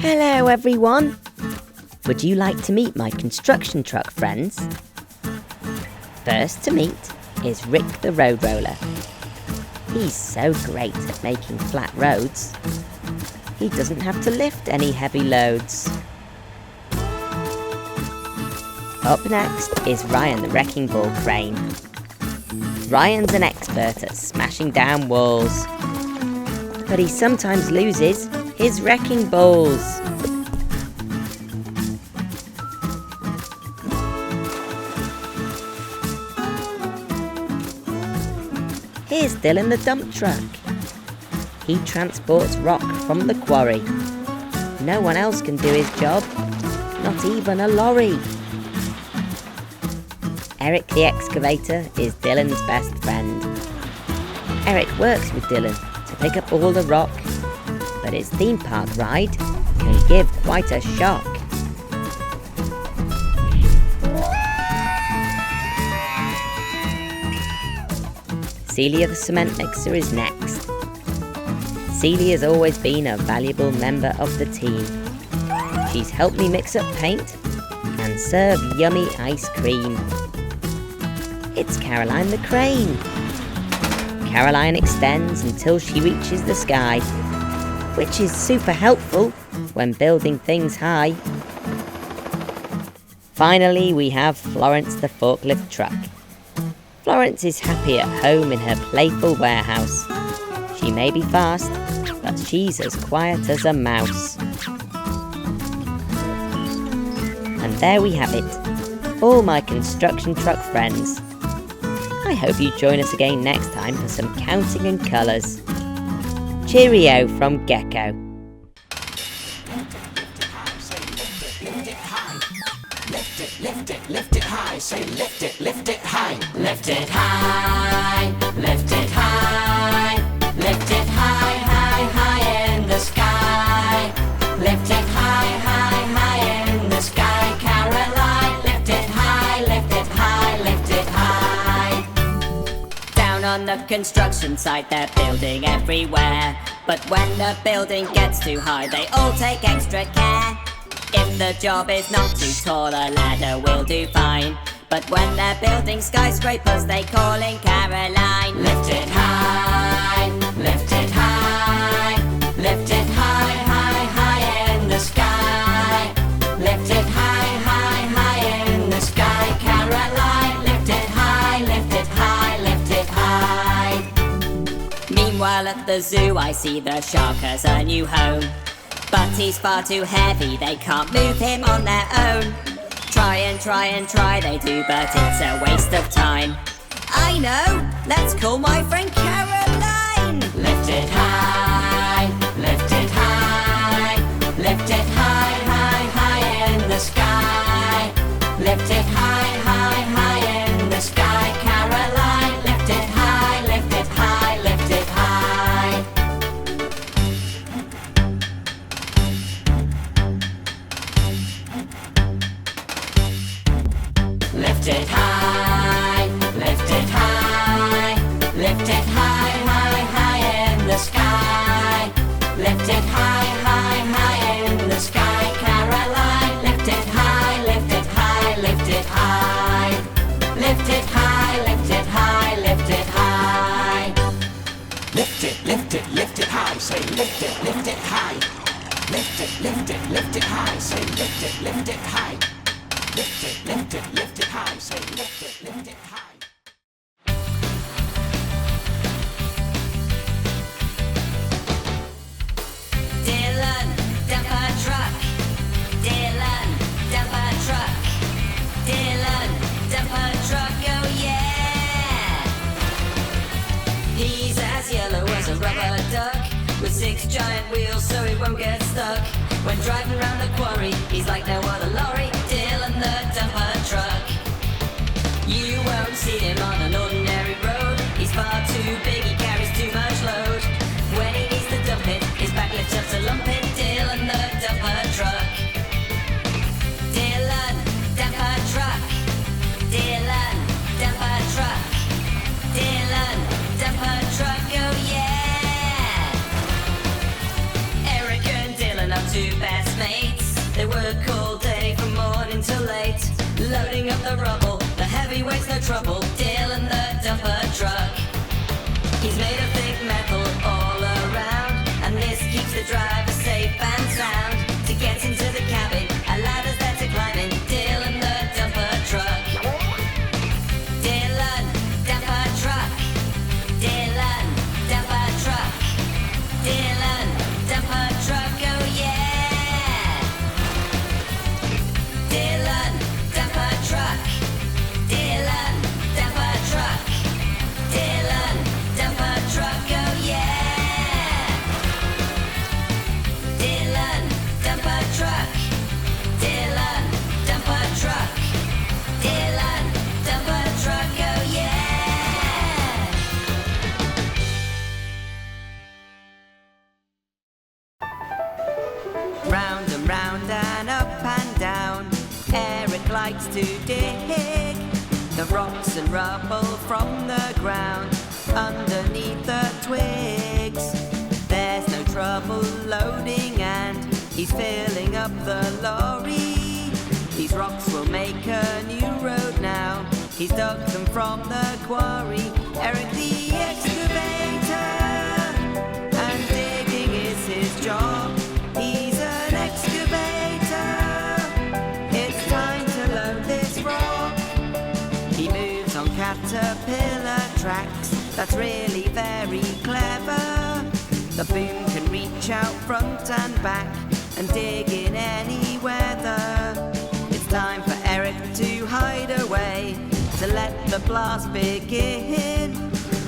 Hello everyone! Would you like to meet my construction truck friends? First to meet is Rick the Road Roller. He's so great at making flat roads. He doesn't have to lift any heavy loads. Up next is Ryan the Wrecking Ball Crane. Ryan's an expert at smashing down walls, but he sometimes loses his wrecking balls. Here's Dillon the dump truck. He transports rock from the quarry. No one else can do his job, not even a lorry. Eric the excavator is Dillon's best friend. Eric works with Dillon to pick up all the rock, but his theme park ride can give quite a shock. Celia the cement mixer is next. Celia's always been a valuable member of the team. She's helped me mix up paint and serve yummy ice cream. It's Caroline the crane. Caroline extends until she reaches the sky, which is super helpful when building things high. Finally, we have Florence the Forklift truck. Florence is happy at home in her playful warehouse. She may be fast, but she's as quiet as a mouse. And there we have it, all my construction truck friends. I hope you join us again next time for some counting and colours. Cheerio from Gecko. Lift it high, say lift it high. Lift it high, lift it high. Lift it high, high, high in the sky. Lift it high, high, high in the sky. Caroline, lift it high, lift it high, lift it high. Down on the construction site they're building everywhere, but when the building gets too high they all take extra care. If the job is not too tall, a ladder will do fine. But when they're building skyscrapers, they call in Caroline. Lift it high, lift it high. Lift it high, high, high in the sky. Lift it high, high, high in the sky. Caroline, lift it high, lift it high, lift it high. Meanwhile at the zoo I see the shark has a new home. But he's far too heavy, they can't move him on their own. Try and try and try they do, but it's a waste of time. I know, let's call my friend Caroline. Lift it high, lift it high. Lift it high, high, high in the sky. Lift it high, high, high in the sky. Caroline, lift it high, lift it high, lift it high. Lift it high, lift it high. Lift it high, high, high in the sky. Lift it high, high, high in the sky. Caroline, lift it high, lift it high, lift it high. Lift it high, lift it high, lift it high. Lift it high, say lift it high. Lift it high, say lift it high. Lift it high, say lift it high. Dillon, dumper truck. Dillon, dumper truck. Dillon, dumper truck, oh yeah. He's as yellow as a rubber duck, with 6 giant wheels so he won't get stuck. When driving around the quarry, he's like no other lorry. Dillon the dumper truck. You won't see him on an ordinary road. He's far too big, he carries too much load. When he needs to dump it, his back lifts up to lump it. Dillon the dumper truck. Dillon, dumper truck. Dillon, dumper truck. Dillon, dumper truck, oh yeah. Eric and Dillon up to best mates. They work all day from morning till late, loading up the rubble. The heavyweight's no trouble. Dillon the dumper truck. He's made of thick metal all around, and this keeps the driver safe and sound. To get into the cabin, a ladder's there to climb in. Dillon the dumper truck. Dillon dumper truck. Dillon dumper truck. Dillon dumper truck. Oh yeah. Dillon dumper truck. Dillon dumper truck. Dillon dumper truck. Oh yeah. Dillon dumper truck. Dillon dumper truck. Dillon dumper truck. Oh yeah. Round and round and up and down, Eric likes to dig the rocks and rubble from the ground underneath the twigs. There's no trouble loading, and he's filling up the lorry. These rocks will make a new road now. He's dug them from the quarry. Eric the excavator, and digging is his job. He's an excavator. It's time to load this rock. He moves on caterpillar tracks. That's really very clever. The boom can reach out front and back and dig in any weather. It's time for Eric to hide away, to let the blast begin.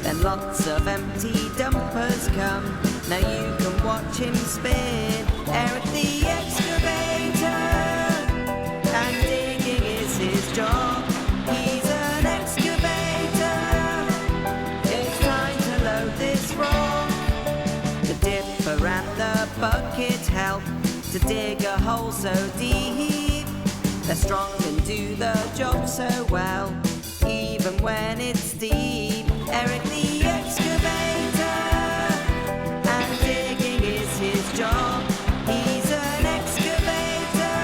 Then lots of empty dumpers come. Now you can watch him spin. Eric the excavator, and digging is his job. He's an excavator. It's time to load this rock. The dipper and the bucket help to dig a hole so deep. They're strong and do the job so well, even when it's steep. Eric the excavator, and digging is his job. He's an excavator.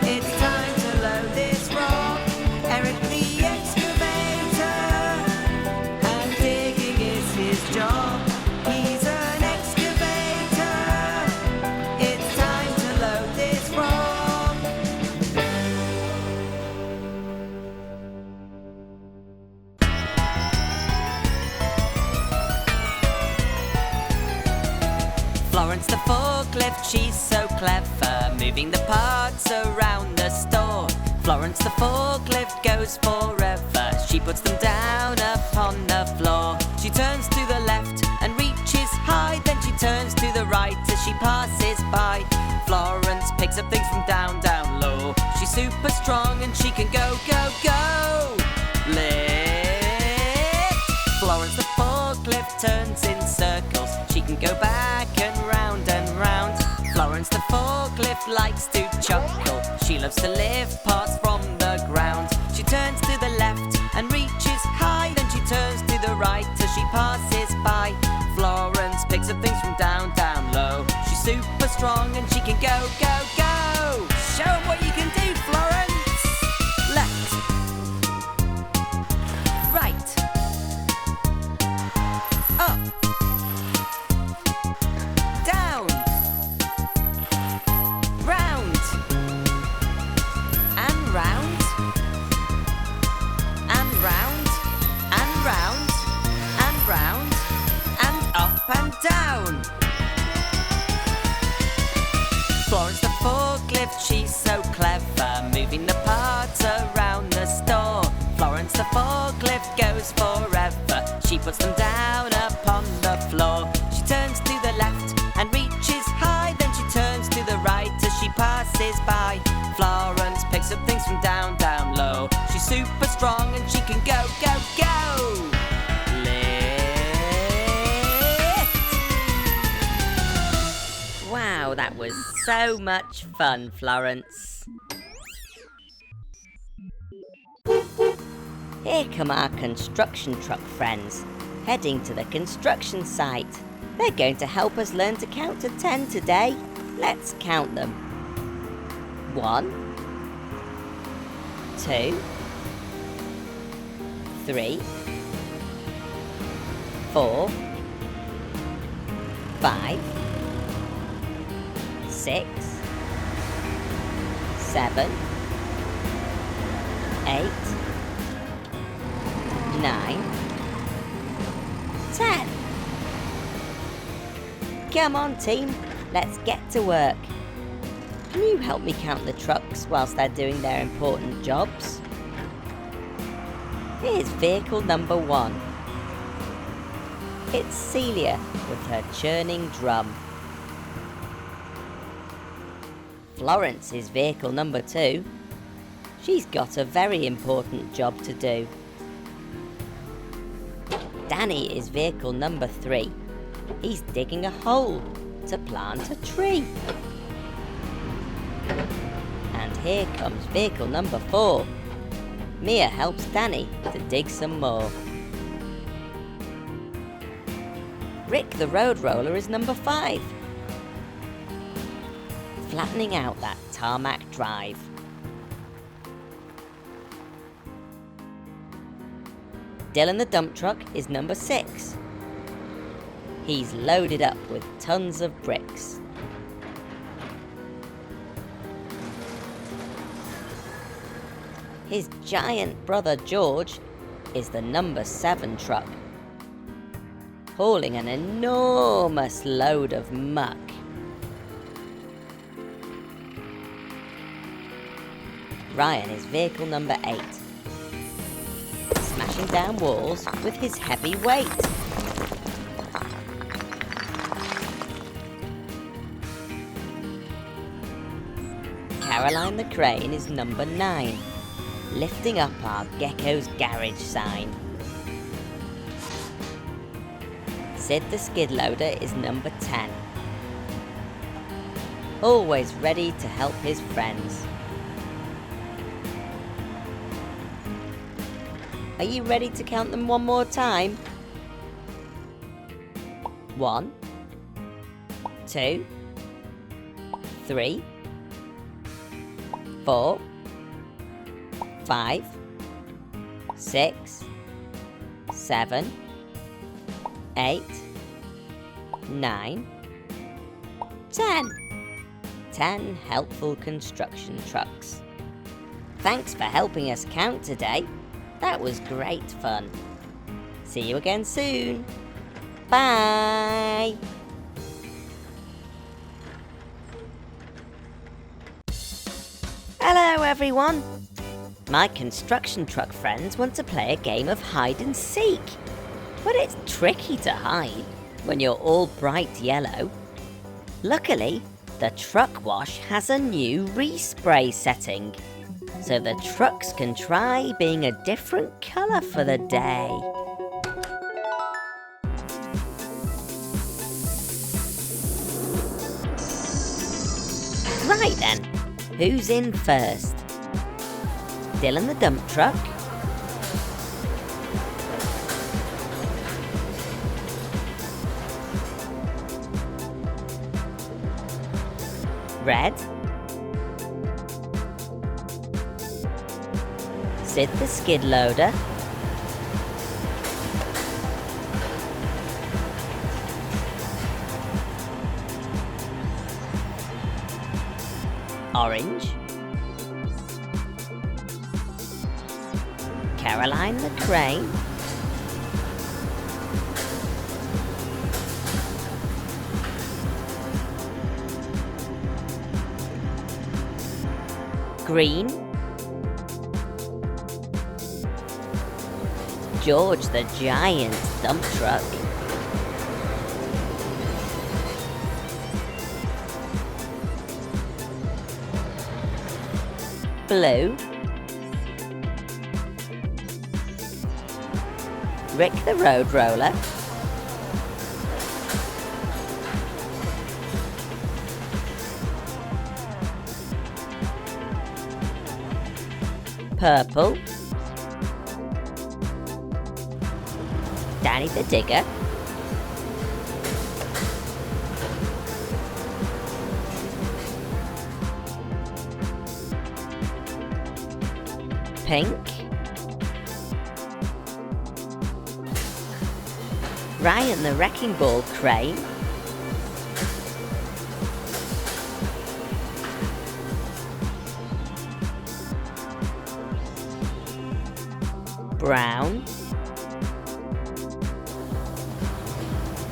It's time to load this rock. Eric the excavator, and digging is his job. He's an excavator. It's time to load this rock. Florence the Forklift, she's so clever, moving the parts around the store. Florence the Forklift goes forever. She puts them down upon the floor. She turns to the left and reaches high, then she turns to the right as she passes by. Florence picks up things from down, down low. She's super strong and she can go, go, go. Lift. Florence the Forklift turns in circles. She can go back and round and round. Florence the Forklift likes to chuckle. She loves to lift parts from the ground. She turns to the left and reaches high, then she turns to the right as she passes by. Florence picks up things from down, down low. She's super strong and she can go, go, go. Show 'em what you can do, Florence. Left. Right. Up. Down. Round. And round. And round. And round. And round. And up and down. Florence the Forklift, she's so clever, moving the parts around the store. Florence the Forklift goes forever. She puts them down upon the floor. She turns to the left and reaches high, then she turns to the right as she passes by. Florence picks up things from down, down low. She's super strong and she can go, go, go. Wow, that was so much fun, Florence. Here come our construction truck friends, heading to the construction site. They're going to help us learn to count to 10 today. Let's count them. 1, 2, 3, 4, 5, 6, 7, 8, 9, 10. Come on, team, let's get to work. Can you help me count the trucks whilst they're doing their important jobs? Here's vehicle number 1. It's Celia with her churning drum. Florence is vehicle number 2. She's got a very important job to do. Danny is vehicle number 3. He's digging a hole to plant a tree. And here comes vehicle number 4. Mia helps Danny to dig some more. Rick the road roller is number 5. Flattening out that tarmac drive. Dillon the dump truck is number 6. He's loaded up with tons of bricks. His giant brother George is the number 7 truck, hauling an enormous load of muck. Ryan is vehicle number 8, smashing down walls with his heavy weight. Caroline the crane is number 9, lifting up our Gecko Garage sign. Sid the skid loader is number 10, always ready to help his friends. Are you ready to count them one more time? 1, 2, 3, 4, 5, 6, 7, 8, 9, 10. 10 helpful construction trucks. Thanks for helping us count today. That was great fun. See you again soon. Bye. Hello everyone. My construction truck friends want to play a game of hide and seek. But it's tricky to hide when you're all bright yellow. Luckily, the truck wash has a new respray setting, so the trucks can try being a different colour for the day. Right then, who's in first? Dillon the dump truck? Red? Sid the skid loader? Orange? Caroline the crane? Green? George the giant dump truck? Blue? Rick the road roller? Purple? Danny the digger? Pink. Ryan the Wrecking Ball Crane. Brown.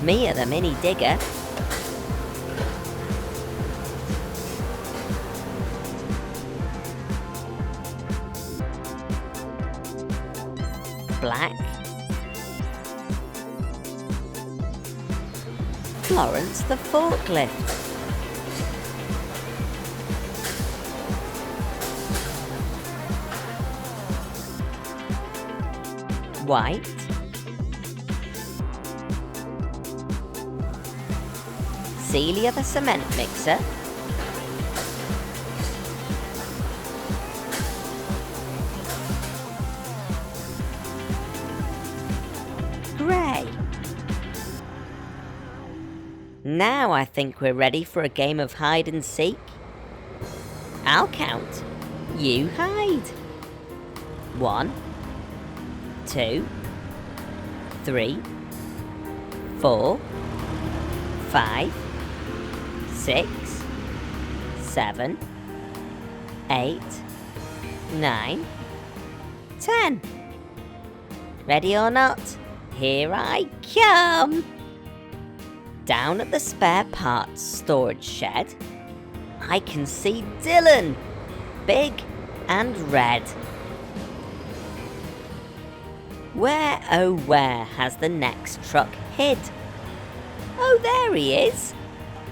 Mia the Mini Digger. Black. Florence the Forklift. White. Celia the Cement Mixer. Grey. Now I think we're ready for a game of hide and seek. I'll count. You hide. 1, 2, 3, 4, 5, 6, 7, 8, 9, 10. Ready or not, here I come! Down at the spare parts storage shed, I can see Dillon, big and red. Where, oh where, has the next truck hid? Oh, there he is.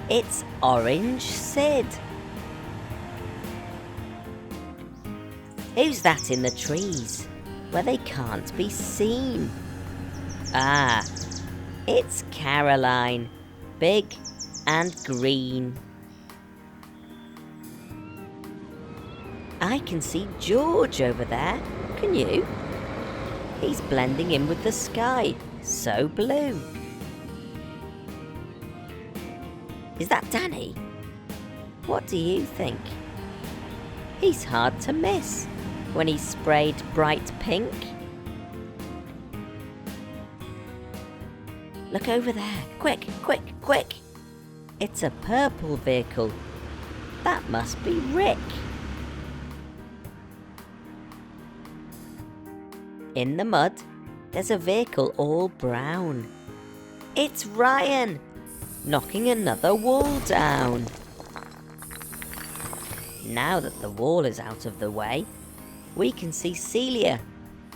It's Orange Sid. Who's that in the trees, where they can't be seen? Ah, it's Caroline, big and green. I can see George over there, can you? He's blending in with the sky, so blue. Is that Danny? What do you think? He's hard to miss when he's sprayed bright pink. Look over there, quick, quick, quick. It's a purple vehicle. That must be Rick. In the mud, there's a vehicle all brown. It's Ryan, knocking another wall down. Now that the wall is out of the way, we can see Celia,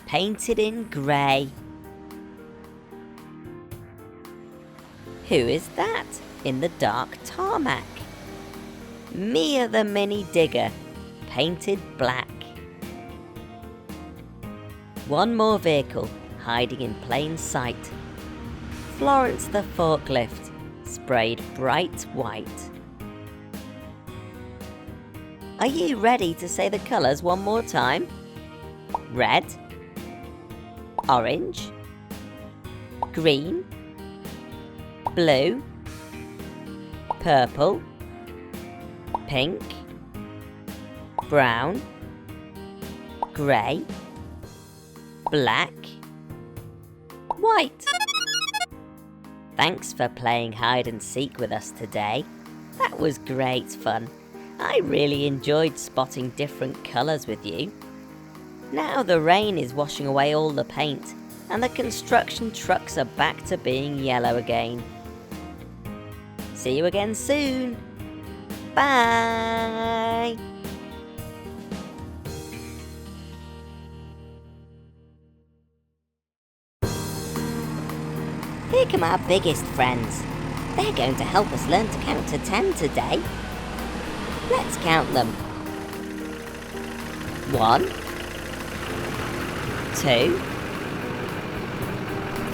painted in grey. Who is that in the dark tarmac? Mia the Mini Digger, painted black. One more vehicle hiding in plain sight. Florence the Forklift, sprayed bright white. Are you ready to say the colours one more time? Red, orange, green, blue, purple, pink, brown, grey, black, white. Thanks for playing hide and seek with us today. That was great fun. I really enjoyed spotting different colours with you. Now the rain is washing away all the paint and the construction trucks are back to being yellow again. See you again soon. Bye. Here come our biggest friends. They're going to help us learn to count to 10 today. Let's count them. 1, 2,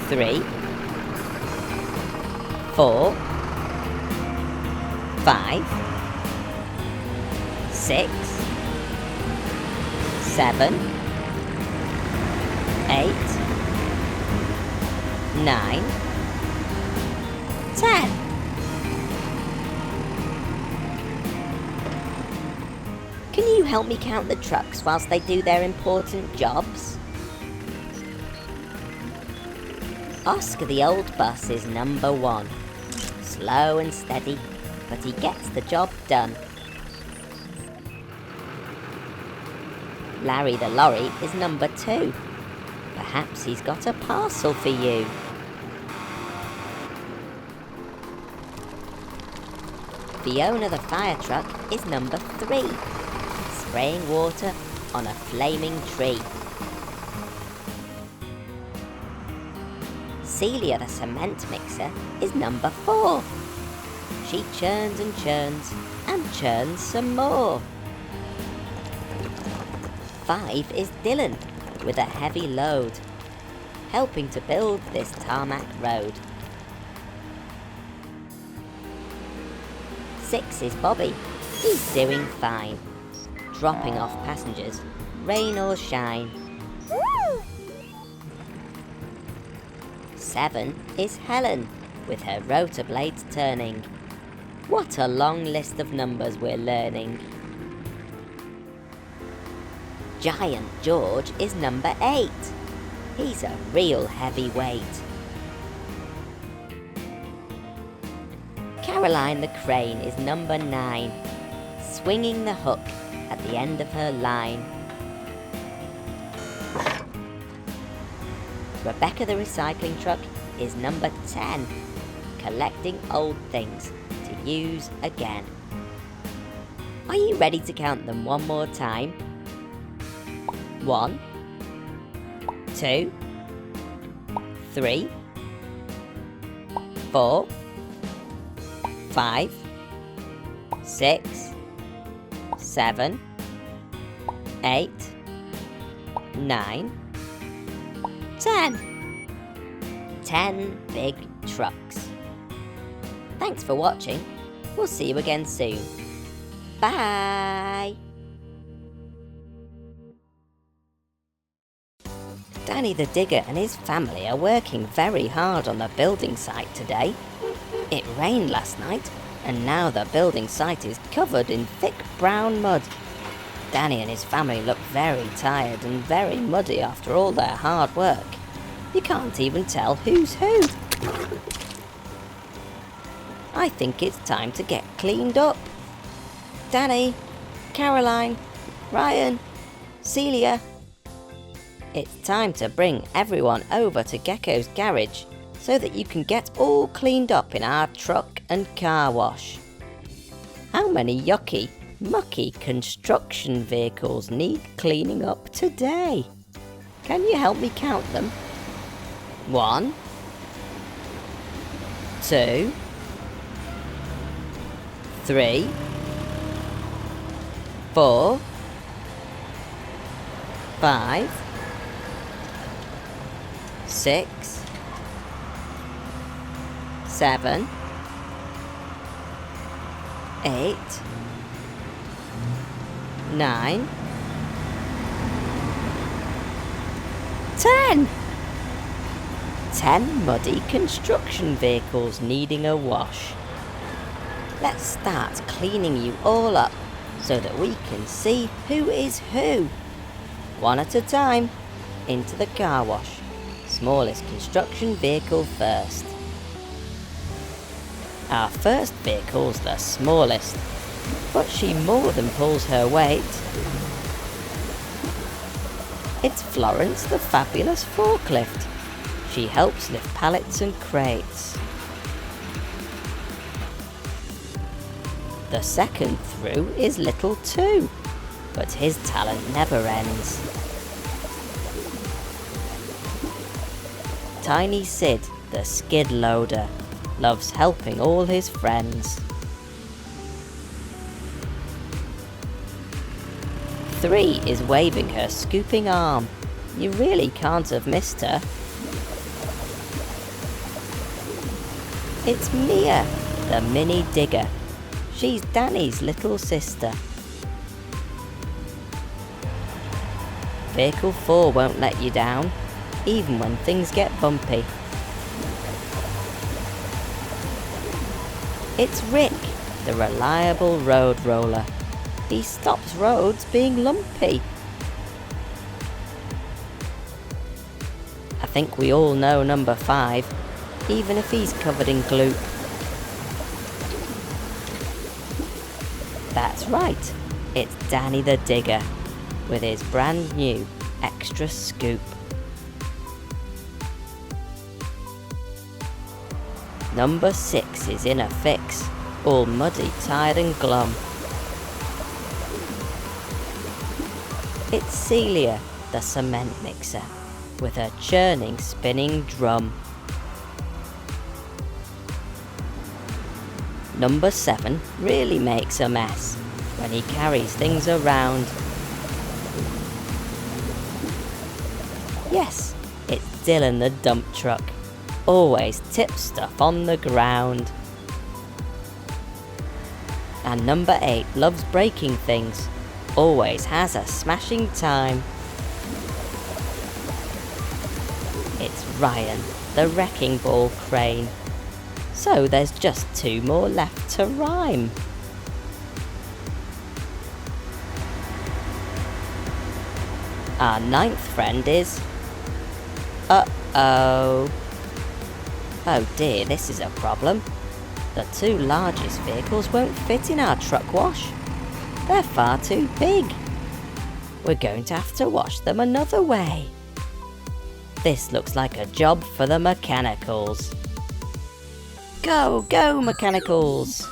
3, 4, 5, 6, 7, 8, 9, 10. Can you help me count the trucks whilst they do their important jobs? Oscar the old bus is number 1. Slow and steady, but he gets the job done. Larry the lorry is number 2. Perhaps he's got a parcel for you. Fiona the fire truck is number 3, spraying water on a flaming tree. Celia the cement mixer is number 4. She churns and churns and churns some more. 5 is Dillon with a heavy load, helping to build this tarmac road. 6 is Bobby. He's doing fine, dropping off passengers, rain or shine. 7 is Helen, with her rotor blades turning. What a long list of numbers we're learning. Giant George is number 8. He's a real heavyweight. Caroline the crane is number 9, swinging the hook at the end of her line. Rebecca the recycling truck is number 10, collecting old things to use again. Are you ready to count them one more time? 1, 2, 3, 4, 5, 6, 7, 8, 9, 10. 10 big trucks. Thanks for watching. We'll see you again soon. Bye! Danny the digger and his family are working very hard on the building site today. It rained last night, and now the building site is covered in thick brown mud. Danny and his family look very tired and very muddy after all their hard work. You can't even tell who's who. I think it's time to get cleaned up. Danny, Caroline, Ryan, Celia. It's time to bring everyone over to Gecko's garage so that you can get all cleaned up in our truck and car wash. How many yucky, mucky construction vehicles need cleaning up today? Can you help me count them? 1, 2, 3, 4, 5, 6, 7, 8, 9, 10. 10 muddy construction vehicles needing a wash. Let's start cleaning you all up so that we can see who is who. One at a time, into the car wash. Smallest construction vehicle first. Our first vehicle's the smallest, but she more than pulls her weight. It's Florence the Fabulous Forklift. She helps lift pallets and crates. The second through is Little 2, but his talent never ends. Tiny Sid, the skid loader, loves helping all his friends. 3 is waving her scooping arm. You really can't have missed her. It's Mia, the mini digger. She's Danny's little sister. Vehicle 4 won't let you down, even when things get bumpy. It's Rick, the reliable road roller. He stops roads being lumpy. I think we all know number 5, even if he's covered in glue. That's right, it's Danny the Digger, with his brand new extra scoop. Number 6 is in a fix, all muddy, tired and glum. It's Celia, the cement mixer, with her churning, spinning drum. Number 7 really makes a mess when he carries things around. Yes, it's Dillon the dump truck, always tips stuff on the ground. And number 8 loves breaking things, always has a smashing time. It's Ryan, the wrecking ball crane. So there's just 2 more left to rhyme. Our 9th friend is... Uh-oh. Oh dear, this is a problem. The 2 largest vehicles won't fit in our truck wash. They're far too big. We're going to have to wash them another way. This looks like a job for the mechanicals. Go, go, mechanicals!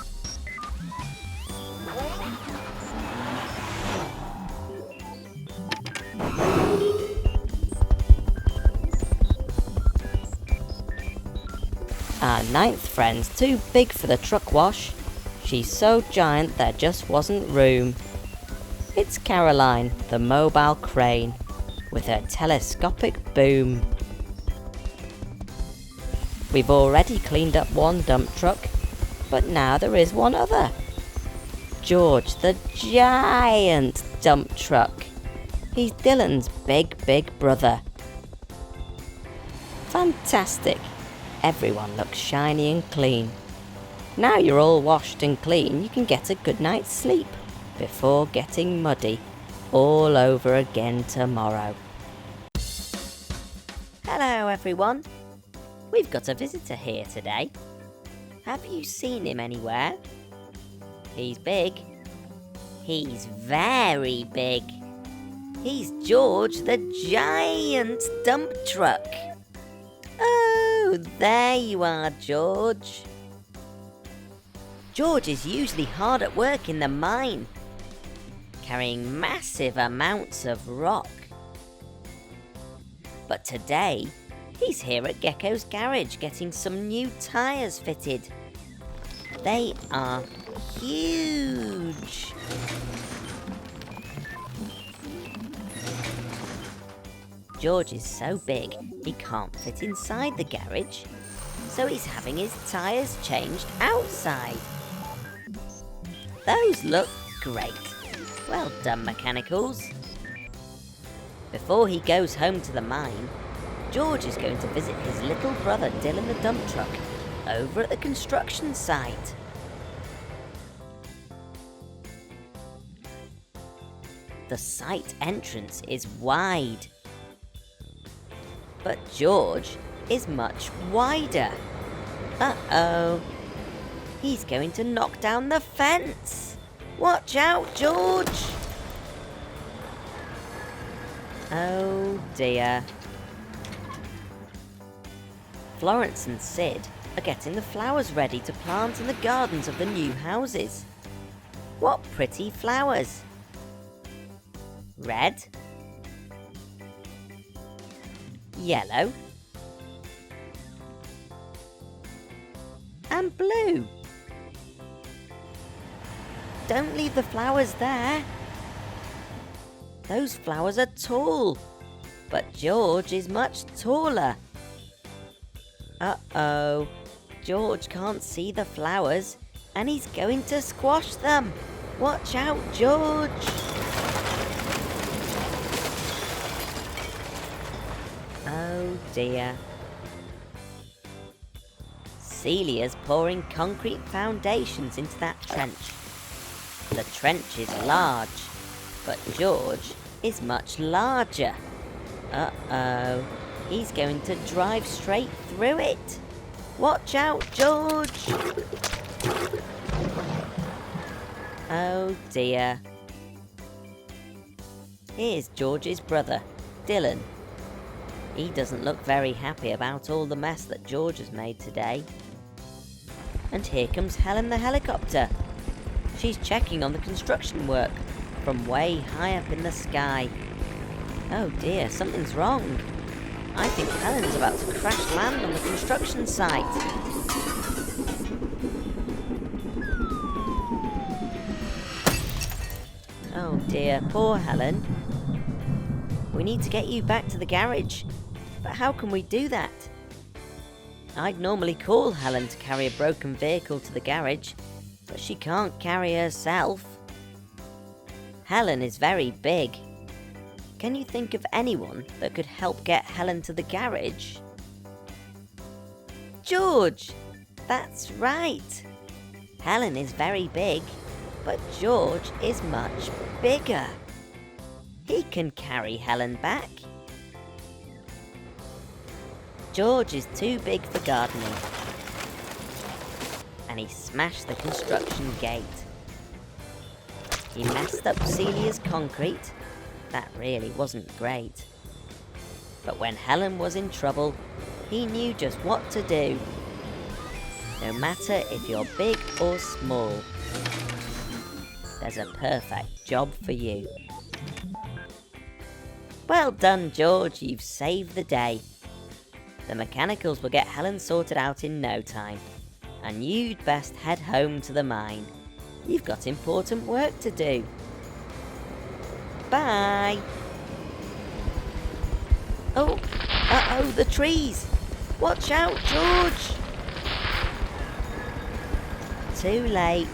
Our 9th friend's too big for the truck wash. She's so giant there just wasn't room. It's Caroline, the mobile crane, with her telescopic boom. We've already cleaned up 1 dump truck, but now there is 1 other. George, the giant dump truck. He's Dillon's big, big brother. Fantastic. Everyone looks shiny and clean. Now you're all washed and clean, you can get a good night's sleep before getting muddy all over again tomorrow. Hello everyone. We've got a visitor here today. Have you seen him anywhere? He's big. He's very big. He's George the giant dump truck. Oh, there you are, George. George is usually hard at work in the mine, carrying massive amounts of rock. But today, he's here at Gecko's Garage getting some new tyres fitted. They are huge. George is so big he can't fit inside the garage, so he's having his tyres changed outside. Those look great. Well done, mechanicals. Before he goes home to the mine, George is going to visit his little brother Dillon the dump truck over at the construction site. The site entrance is wide, but George is much wider. Uh-oh. He's going to knock down the fence. Watch out, George. Oh dear. Florence and Sid are getting the flowers ready to plant in the gardens of the new houses. What pretty flowers. Red. Yellow. And blue. Don't leave the flowers there. Those flowers are tall, but George is much taller. Uh-oh, George can't see the flowers and he's going to squash them. Watch out, George. Oh dear. Celia's pouring concrete foundations into that trench. The trench is large, but George is much larger. Uh-oh, he's going to drive straight through it. Watch out, George! Oh dear. Here's George's brother, Dillon. He doesn't look very happy about all the mess that George has made today. And here comes Helen the Helicopter. She's checking on the construction work from way high up in the sky. Oh dear, something's wrong. I think Helen's about to crash land on the construction site. Oh dear, poor Helen. We need to get you back to the garage. But how can we do that? I'd normally call Helen to carry a broken vehicle to the garage, but she can't carry herself. Helen is very big. Can you think of anyone that could help get Helen to the garage? George! That's right. Helen is very big, but George is much bigger. He can carry Helen back. George is too big for gardening, and he smashed the construction gate. He messed up Celia's concrete. That really wasn't great. But when Helen was in trouble, he knew just what to do. No matter if you're big or small, there's a perfect job for you. Well done, George, you've saved the day. The mechanicals will get Helen sorted out in no time, and you'd best head home to the mine. You've got important work to do. Bye! Oh, uh-oh, the trees! Watch out, George! Too late.